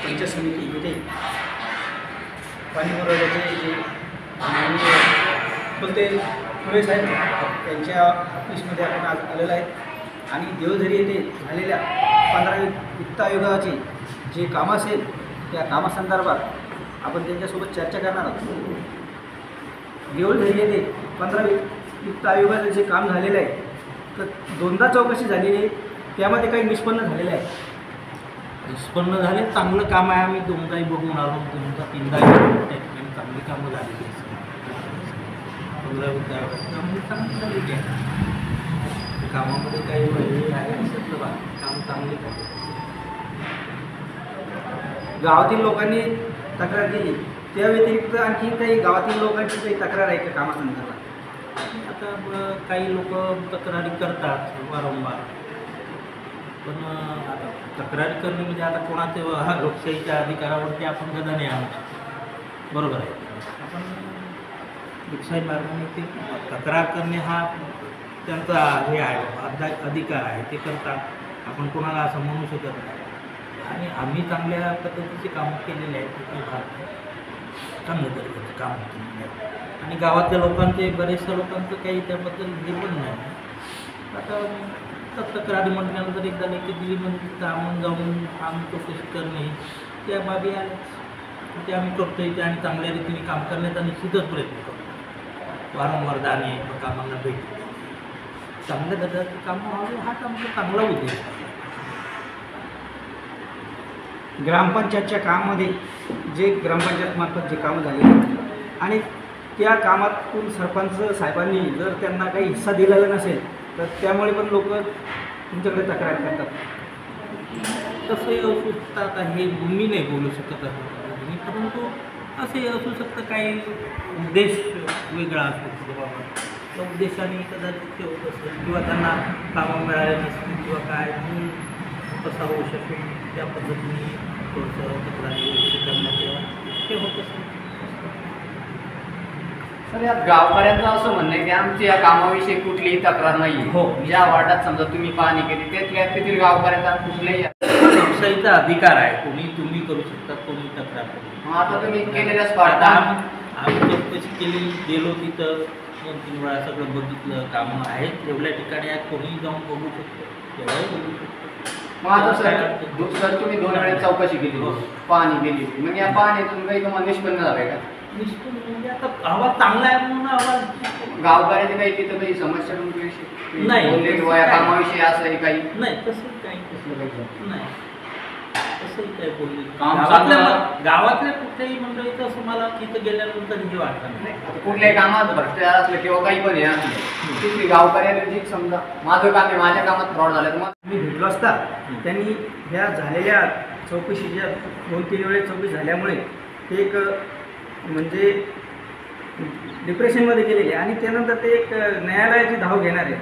पंचायत समिती येथे पाणी पुरवठ्याचे जे माननीय बोलते फुले साहेब त्यांच्या ऑफिसमध्ये आपण आज आलेलं आहे आणि देवझरी येथे झालेल्या 15वी वित्त आयोगाचे जे कामं असेल त्या कामासंदर्भात आपण त्यांच्यासोबत चर्चा करणार आहोत। देवझरी येथे 15वी वित्त आयोगाचं जे काम झालेलं आहे तर दोनदा चौकशी झालेली आहे, त्यामध्ये काही निष्पन्न झालेलं आहे। निष्पन्न झाले, चांगलं काम आहे। आम्ही दोनदाही बघून आलो, दोनदा तीनदा चांगली कामं झालेली आहेत। 15 वित्त आयोगाची चांगली झालेली आहे। कामामध्ये काही हे आहे असं काम चांगले झाले। गावातील लोकांनी तक्रार केली, त्या व्यतिरिक्त आणखी काही गावातील लोकांची काही तक्रार आहे का कामासंदर्भात? आता काही लोक तक्रारी करतात वारंवार, पण आता तक्रारी करणे म्हणजे आता कोणाचे लोकशाहीच्या अधिकारावरती आपण गदा नाही आणू, बरोबर आहे। आपण लोकशाही मार्गाने ते तक्रार करणे हा त्यांचा हे आहे, अधिकार आहे, ते करतात। आपण कोणाला असं म्हणू शकत नाही आणि आम्ही चांगल्या पद्धतीचे कामं केलेले आहेत, चांगल्या तरीके काम केलेले आहेत आणि गावातल्या लोकांचे बरेचशा लोकांचं काही त्याबद्दल हे पण नाही। आता तक्रारी म्हटल्यानंतर एकदा लेखी दिली म्हणजे कामं जाऊन आम्ही चौकशी करणे त्या बाबी आल्या, ते आम्ही करतो इथे आणि चांगल्या रीतीने काम करण्याचा निश्चितच प्रयत्न करतो। वारंवार जाणे, कामांना भेट देणे, चांगल्या दर्जाचे कामं व्हावे हा आमचा चांगला उद्देश आहे। ग्रामपंचायतच्या कामामध्ये जे ग्रामपंचायतमार्फत जे कामं झाले आणि त्या कामातून सरपंच साहेबांनी जर त्यांना काही हिस्सा दिलेला नसेल तर त्यामुळे पण लोक तुमच्याकडे तक्रार करतात। तसंही असू शकतं, आता हे मी नाही बोलू शकत आहे, परंतु असे असू शकतं काही उद्देश वेगळा असू शकतो बाबा, त्या उद्देशाने कदाचित ते होत असेल किंवा त्यांना कामं मिळाले नसतील किंवा काय म्हणून कसा होऊ शकेल त्या पद्धतीने थोडंसं तक्रारी करण्यात यावं ते होत असेल। सर, यात गावकऱ्यांचं असं म्हणणं आहे की आमची या कामाविषयी कुठलीही तक्रार नाही। हो, ज्या वार्डात समजा तुम्ही पाहणी केली तेथील गावकऱ्यांचा कुठल्याही लोकशाहीचा अधिकार आहे, तुम्ही करू शकता, कोणी तक्रार करू। आता तुम्ही केलेल्या आता आम्ही चौकशी केली, गेलो तिथं 2-3 वेळा सगळं बघितलं, कामं आहेत एवढ्या ठिकाणी आहेत, कोणीही जाऊन बघू शकतो, तेव्हाही बघू शकतो। मग आता सर तुम्ही 2 वेळेस चौकशी केली, पाहणी केली, मग या पाहणीतून काही तुम्हाला निष्पन्न झालंय का? निष्पन्न म्हणजे आता आवाज चांगला आहे म्हणून आवाज गावकऱ्याची काही तिथं काही समस्या तुमच्याविषयी नाही, किंवा या कामाविषयी असं काही नाही, तसं काही नाही, तसंही काही बोलले गावातल्या कुठल्याही मंडळीचं असं मला तिथं गेल्यानंतर हे वाटतं नाही। कुठल्याही कामात भ्रष्टाचार असलं किंवा काही पण हे असलं तिथली गावकऱ्याने समजा माझं काम आहे, माझ्या कामात फ्रॉड झालं तर मग मी भेटलो असता, त्यांनी ह्या झालेल्या चौकशीच्या 2-3 वेळेस चौकशी झाल्यामुळे ते एक म्हणजे डिप्रेशनमध्ये गेलेले आणि त्यानंतर ते एक न्यायालयाची धाव घेणार आहे,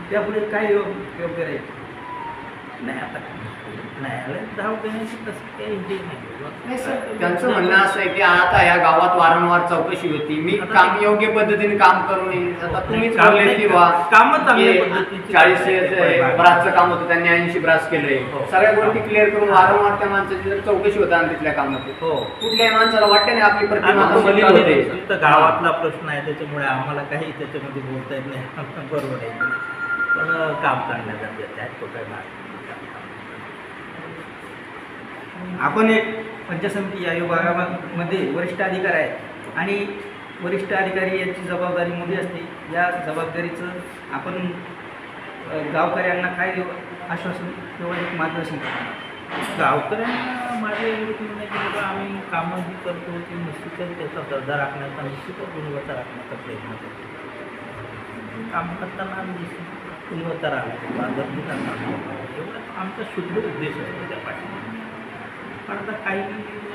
त्यापुढे काय योग्य राहील? नाही, आता न्यायालयात धाव घेण्याची तसं काही हे नाही सर, त्यांचं म्हणणं असं आहे की आता या गावात वारंवार चौकशी होती, मी काम योग्य पद्धतीने काम करू नये। आता तुम्हीच बोलले की कामं चांगल्या पद्धतीने 40 ब्रासचं काम होतं, त्यांनी 80 ब्रास केलंय, सगळ्या गोष्टी क्लिअर करून वारंवार त्या माणसाची जर चौकशी होता आणि तिथल्या कामाची कुठल्याही माणसाला वाटते नाही आपली प्रतिमा होते। गावातला प्रश्न आहे त्याच्यामुळे आम्हाला काही त्याच्यामध्ये बोलता येत नाही, बरोबर आहे, पण काम चांगल्या दर्जाचं आहे, तो काय भाग। आपण एक पंचायत समिती या विभागामध्ये वरिष्ठ अधिकारी आहे आणि वरिष्ठ अधिकारी यांची जबाबदारी मोठी असते। या जबाबदारीचं आपण गावकऱ्यांना काय आश्वासन किंवा एक मार्गदर्शन करतो? गावकऱ्यांना माझे एवढं म्हणणं की बाबा आम्ही कामं जी करतो ती निश्चितच त्याचा दर्जा राखण्याचा, निश्चितच गुणवत्ता राखण्याचा प्रयत्न करतो। काम करताना आम्ही गुणवत्ता राखतो, पारदर्शकता राखतो, एवढा आमचा शुद्ध उद्देश असतो त्या पाठीमागे। पण आता काही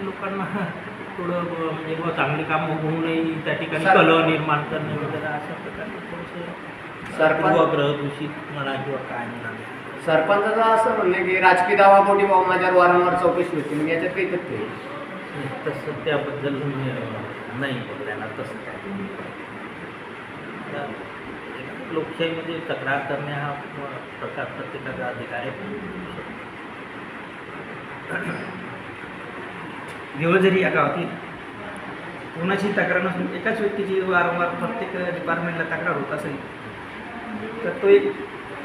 लोकांना थोडं म्हणजे चांगली कामं होऊनही त्या ठिकाणी कलह निर्माण करणे वगैरे अशा प्रकारचं थोडंसं पूर्वग्रह दूषित म्हणा किंवा काय म्हणा। सरपंचाचं असं म्हणणं की राजकीय दावापोटी माझ्यावर वारंवार चौकशी होती, मग याच्यात काही तथ्य आहे? तसं त्याबद्दल नाही बोलताना तसं काय। लोकशाहीमध्ये तक्रार करणे हा प्रकार प्रत्येकाचा अधिकार आहे। देवळझरी या गावातील कोणाची तक्रार नसून एकाच व्यक्तीची वारंवार प्रत्येक डिपार्टमेंटला तक्रार होत असेल तर तो एक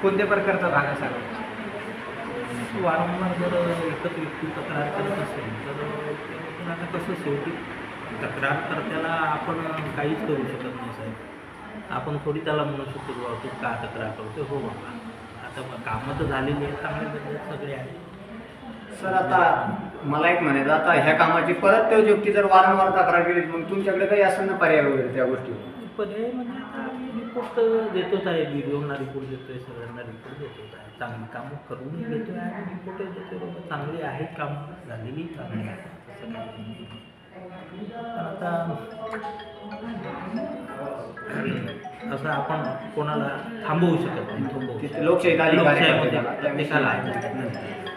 कोणत्या प्रकारचा भाग असावा? वारंवार जर एकच व्यक्ती तक्रार करत असेल तर पण आता कसं शेवटी तक्रारकर्त्याला आपण काहीच करू शकत नाही साहेब. आपण थोडी त्याला म्हणू शकतो बाबा तू का तक्रार करतो. हो बाबा आता कामं तर झालेली आहेत, चांगले पद्धत सगळे आहेत. सर आता मला एक म्हणायचं, आता ह्या कामाची परत त्या व्यक्ती जर वारंवार तक्रार केली मग तुमच्याकडे काही असेल ना पर्याय वगैरे त्या गोष्टी? पर्याय म्हणजे आता आम्ही रिपोर्ट देतोच आहे, व्हिडिओना रिपोर्ट देतोय, सगळ्यांना रिपोर्ट देतोच आहे. चांगली कामं करून देतोय आणि रिपोर्टही देतोय बाबा चांगली आहेत कामं झालेली चांगली आहेत असं काही नाही. पण आता असं आपण कोणाला थांबवू शकत नाही. लोकशाही लोकशाहीमध्ये प्रत्येकाला आहे.